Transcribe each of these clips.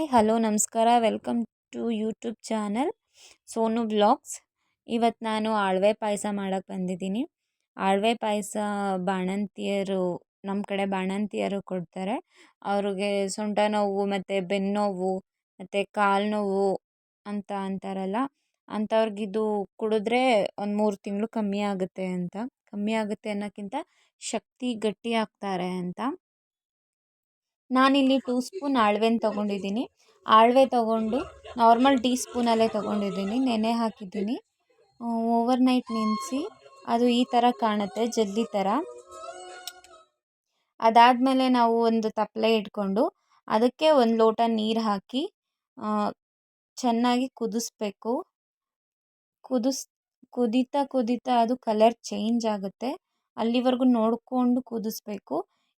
Hi hello ನಮಸ್ಕಾರ welcome to YouTube channel Sonu vlogs. ಇವತ್ತು ನಾನು ಆಳ್ವೆ ಪಾಯಸ ಮಾಡೋಕ್ಕೆ ಬಂದಿದ್ದೀನಿ. ಆಳ್ವೆ ಪಾಯಸ ಬಾಣಂತಿಯರು ನಮ್ಮ ಕಡೆ ಬಾಣಂತಿಯರು ಕೊಡ್ತಾರೆ. ಅವ್ರಿಗೆ ಸೊಂಟ ನೋವು ಮತ್ತು ಬೆನ್ನೋವು ಮತ್ತು ಕಾಲು ನೋವು ಅಂತ ಅಂತಾರಲ್ಲ, ಅಂಥವ್ರಿಗಿದು ಕುಡಿದ್ರೆ ಒಂದು 3 ತಿಂಗಳು ಕಮ್ಮಿ ಆಗುತ್ತೆ ಅಂತ. ಕಮ್ಮಿ ಆಗುತ್ತೆ ಅನ್ನೋಕ್ಕಿಂತ ಶಕ್ತಿ ಗಟ್ಟಿ ಆಗ್ತಾರೆ ಅಂತ. ನಾನಿಲ್ಲಿ 2 ಸ್ಪೂನ್ ಆಳ್ವೆನ ತೊಗೊಂಡಿದ್ದೀನಿ. ಆಳ್ವೆ ತೊಗೊಂಡು ನಾರ್ಮಲ್ ಟೀ ಸ್ಪೂನಲ್ಲೇ ತೊಗೊಂಡಿದ್ದೀನಿ. ನೆನೆ ಹಾಕಿದ್ದೀನಿ. ಓವರ್ನೈಟ್ ನೆನೆಸಿ ಅದು ಈ ಥರ ಕಾಣುತ್ತೆ, ಜಲ್ಲಿ ಥರ. ಅದಾದಮೇಲೆ ನಾವು ಒಂದು ತಪ್ಪಲೆ ಇಟ್ಕೊಂಡು ಅದಕ್ಕೆ 1 ಲೋಟ ನೀರು ಹಾಕಿ ಚೆನ್ನಾಗಿ ಕುದಿಸ್ಬೇಕು. ಕುದೀತಾ ಅದು ಕಲರ್ ಚೇಂಜ್ ಆಗುತ್ತೆ. ಅಲ್ಲಿವರೆಗೂ ನೋಡಿಕೊಂಡು ಕುದಿಸ್ಬೇಕು.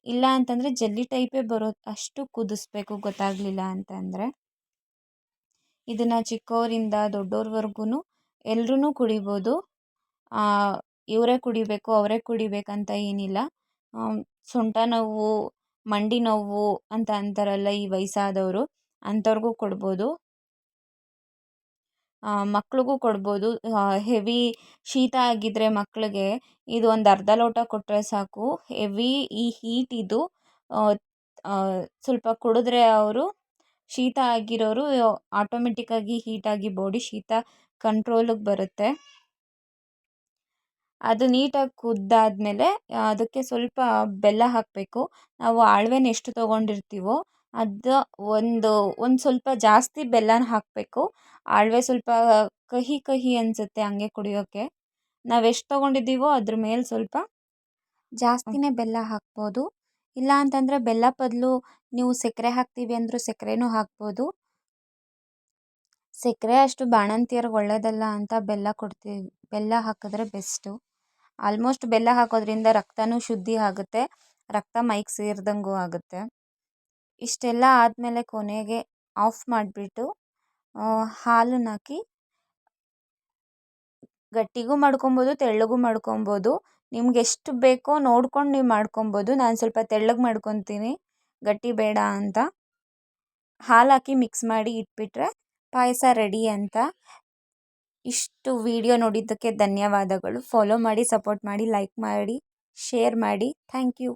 ಇಲ್ಲ ಅಂತಂದರೆ ಜಲ್ಲಿ ಟೈಪೇ ಅಷ್ಟು ಕುದಿಸ್ಬೇಕು, ಗೊತ್ತಾಗಲಿಲ್ಲ ಅಂತಂದರೆ. ಇದನ್ನು ಚಿಕ್ಕವರಿಂದ ದೊಡ್ಡೋರ್ವರೆಗೂ ಎಲ್ಲರೂ ಕುಡಿಬೋದು. ಇವರೇ ಕುಡಿಬೇಕು ಅವರೇ ಕುಡಿಬೇಕಂತ ಏನಿಲ್ಲ. ಸೊಂಟ ನೋವು, ಮಂಡಿ ನೋವು ಅಂತ ಅಂತಾರಲ್ಲ ಈ ವಯಸ್ಸಾದವರು, ಅಂಥವ್ರಿಗೂ ಕೊಡ್ಬೋದು. ಮಕ್ಳಿಗೂ ಕೊಡ್ಬೋದು. ಹೆವಿ ಶೀತ ಆಗಿದ್ದರೆ ಮಕ್ಕಳಿಗೆ ಇದು ಒಂದು ಅರ್ಧ ಲೋಟ ಕೊಟ್ಟರೆ ಸಾಕು. ಹೆವಿ ಈ ಹೀಟ್ ಇದು ಸ್ವಲ್ಪ ಕುಡಿದ್ರೆ ಅವರು ಶೀತ ಆಗಿರೋರು ಆಟೋಮೆಟಿಕ್ಕಾಗಿ ಹೀಟಾಗಿ ಬಾಡಿ ಶೀತ ಕಂಟ್ರೋಲಿಗೆ ಬರುತ್ತೆ. ಅದು ನೀಟಾಗಿ ಕುದ್ದಾದಮೇಲೆ ಅದಕ್ಕೆ ಸ್ವಲ್ಪ ಬೆಲ್ಲ ಹಾಕಬೇಕು. ನಾವು ಆಳ್ವೆನ ಎಷ್ಟು ತೊಗೊಂಡಿರ್ತೀವೋ ಅದು ಒಂದು ಸ್ವಲ್ಪ ಜಾಸ್ತಿ ಬೆಲ್ಲನ ಹಾಕಬೇಕು. ಆಳ್ವೆ ಸ್ವಲ್ಪ ಕಹಿ ಕಹಿ ಅನಿಸುತ್ತೆ ಹಂಗೆ ಕುಡಿಯೋಕ್ಕೆ. ನಾವು ಎಷ್ಟು ತೊಗೊಂಡಿದ್ದೀವೋ ಅದ್ರ ಮೇಲೆ ಸ್ವಲ್ಪ ಜಾಸ್ತಿನೇ ಬೆಲ್ಲ ಹಾಕ್ಬೋದು. ಇಲ್ಲ ಅಂತಂದರೆ ಬೆಲ್ಲ ಬದಲು ನೀವು ಸಕ್ಕರೆ ಹಾಕ್ತೀವಿ ಅಂದರೂ ಸಕ್ಕರೆನೂ ಹಾಕ್ಬೋದು. ಸಕ್ಕರೆ ಅಷ್ಟು ಬಾಣಂತಿಯರಿಗೆ ಒಳ್ಳೆಯದಲ್ಲ ಅಂತ ಬೆಲ್ಲ ಹಾಕಿದ್ರೆ ಬೆಸ್ಟು. ಆಲ್ಮೋಸ್ಟ್ ಬೆಲ್ಲ ಹಾಕೋದ್ರಿಂದ ರಕ್ತನೂ ಶುದ್ಧಿ ಆಗುತ್ತೆ, ರಕ್ತ ಮೈಗೆ ಸೇರಿದಂಗೂ ಆಗುತ್ತೆ. ಇಷ್ಟೆಲ್ಲ ಆದಮೇಲೆ ಕೊನೆಗೆ ಆಫ್ ಮಾಡಿಬಿಟ್ಟು ಹಾಲನ್ನು ಹಾಕಿ ಗಟ್ಟಿಗೂ ಮಾಡ್ಕೊಬೋದು, ತೆಳ್ಳಗೂ ಮಾಡ್ಕೊಬೋದು. ನಿಮ್ಗೆ ಎಷ್ಟು ಬೇಕೋ ನೋಡ್ಕೊಂಡು ನೀವು ಮಾಡ್ಕೊಬೋದು. ನಾನು ಸ್ವಲ್ಪ ತೆಳ್ಳಗೆ ಮಾಡ್ಕೊತೀನಿ, ಗಟ್ಟಿ ಬೇಡ ಅಂತ. ಹಾಲು ಹಾಕಿ ಮಿಕ್ಸ್ ಮಾಡಿ ಇಟ್ಬಿಟ್ರೆ ಪಾಯಸ ರೆಡಿ ಅಂತ. ಇಷ್ಟು ವಿಡಿಯೋ ನೋಡಿದ್ದಕ್ಕೆ ಧನ್ಯವಾದಗಳು. ಫಾಲೋ ಮಾಡಿ, ಸಪೋರ್ಟ್ ಮಾಡಿ, ಲೈಕ್ ಮಾಡಿ, ಶೇರ್ ಮಾಡಿ. Thank you.